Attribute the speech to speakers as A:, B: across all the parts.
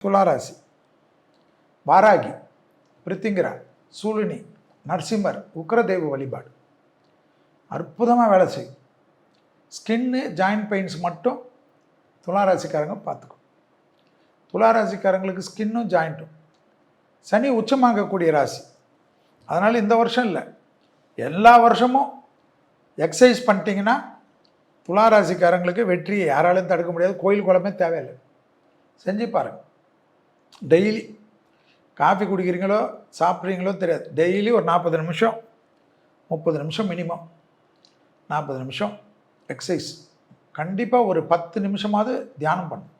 A: துளாராசி வாராகி, பிரித்திங்கிரா, சூலினி, நரசிம்மர், உக்ரதெய்வ வழிபாடு அற்புதமாக வேலை செய்யும். ஸ்கின்னு ஜாயிண்ட் பெயின்ஸ் மட்டும் துளாராசிக்காரங்க பார்த்துக்கும். துளாராசிக்காரங்களுக்கு ஸ்கின்னும் ஜாயிண்ட்டும் சனி உச்சமாகக்கூடிய ராசி. அதனால் இந்த வருஷம் இல்லை, எல்லா வருஷமும் எக்ஸசைஸ் பண்ணிட்டீங்கன்னா துளாராசிக்காரங்களுக்கு வெற்றியை யாராலையும் தடுக்க முடியாது. கோயில் குளமே தேவையில்லை, செஞ்சு பாருங்கள். டெய்லி காஃபி குடிக்கிறீங்களோ சாப்பிட்றீங்களோ தெரியாது, டெய்லி ஒரு 40 நிமிஷம் 30 நிமிஷம் மினிமம் 40 நிமிஷம் எக்ஸசைஸ், கண்டிப்பாக ஒரு 10 நிமிஷமாவது தியானம் பண்ணும்.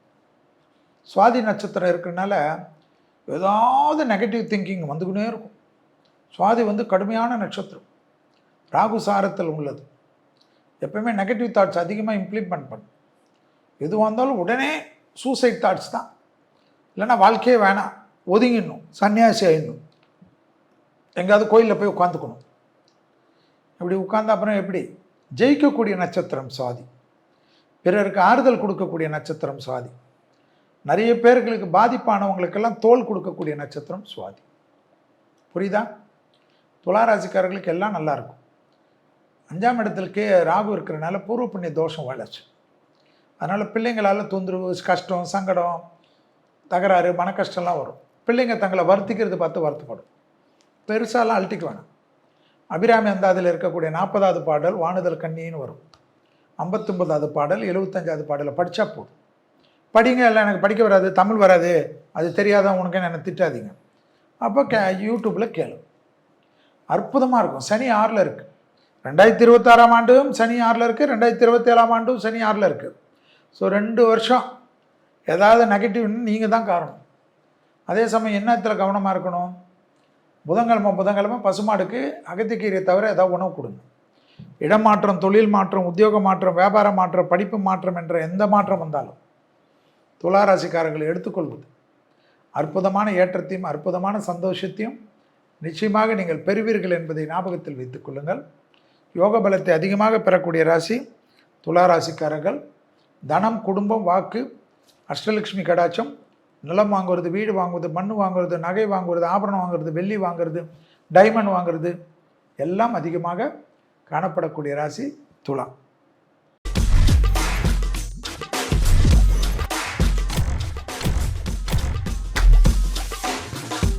A: சுவாதி நட்சத்திரம் இருக்கிறதுனால ஏதாவது நெகட்டிவ் திங்கிங் வந்துக்கினே இருக்கும். சுவாதி கடுமையான நட்சத்திரம், ராகு சாரத்தில் உள்ளது. எப்பவுமே நெகட்டிவ் தாட்ஸ் அதிகமாக இம்ப்ளிமெண்ட் பண்ணும். எதுவாக இருந்தாலும் உடனே சூசைட் தாட்ஸ் தான். இல்லைன்னா வாழ்க்கையே வேணாம், ஒதுங்கிடணும், சன்னியாசி ஆயிடணும், எங்கேயாவது கோயிலில் போய் உட்காந்துக்கணும். இப்படி உட்கார்ந்த அப்புறம் எப்படி ஜெயிக்கக்கூடிய நட்சத்திரம் சுவாதி. பிறருக்கு ஆறுதல் கொடுக்கக்கூடிய நட்சத்திரம் சுவாதி. நிறைய பேர்களுக்கு பாதிப்பானவங்களுக்கெல்லாம் தோல் கொடுக்கக்கூடிய நட்சத்திரம் சுவாதி. புரியுதா? துளாராசிக்காரர்களுக்கு எல்லாம் நல்லா இருக்கும். 5ஆம் இடத்துலக்கே ராகு இருக்கிறனால பூர்வ புண்ணிய தோஷம் வளர்ச்சி. அதனால் பிள்ளைங்களால் தொந்தரவு, கஷ்டம், சங்கடம், தகராறு, மன கஷ்டம்லாம் வரும். பிள்ளைங்க தங்களை வருத்திக்கிறது பார்த்து வருத்தப்படும். பெருசாலாம் அழட்டிக்க வேணாம். அபிராமி அந்தாதில் இருக்கக்கூடிய 40வது பாடல் வானுதல் கண்ணின்னு வரும். 59வது பாடல் 75வது பாடலை படித்தா போதும். படிங்க, இல்லை எனக்கு படிக்க வராது, தமிழ் வராது, அது தெரியாதான் உனக்கு என்னை திட்டாதீங்க. அப்போ யூடியூப்பில் கேளு, அற்புதமாக இருக்கும். சனி 6ல் இருக்குது. 2026ஆம் ஆண்டும் சனி 6ல் இருக்குது, 2027ஆம் ஆண்டும் சனி 6ல் இருக்குது. ஸோ 2 வருஷம் ஏதாவது நெகட்டிவ்னு நீங்கள் தான் காரணம். அதே சமயம் என்னத்தில் கவனமாக இருக்கணும்? புதன்கிழமை பசுமாடுக்கு அகத்திக்கீரை தவிர ஏதாவது உணவு கொடுங்க. இடம் மாற்றம், தொழில் மாற்றம், உத்தியோக மாற்றம், வியாபார மாற்றம், படிப்பு மாற்றம் என்ற எந்த மாற்றம் வந்தாலும் துளாராசிக்காரர்களை எடுத்துக்கொள்வது அற்புதமான ஏற்றத்தையும் அற்புதமான சந்தோஷத்தையும் நிச்சயமாக நீங்கள் பெறுவீர்கள் என்பதை ஞாபகத்தில் வைத்துக் கொள்ளுங்கள். யோக பலத்தை அதிகமாக பெறக்கூடிய ராசி துளாராசிக்காரர்கள். தனம், குடும்பம், வாக்கு, அஷ்டலட்சுமி கடாட்சம், நிலம் வாங்குறது, வீடு வாங்குவது, மண் வாங்குறது, நகை வாங்குறது, ஆபரணம் வாங்குறது, வெள்ளி வாங்குறது, டைமண்ட் வாங்குறது எல்லாம் அதிகமாக காணப்படக்கூடிய ராசி துலா.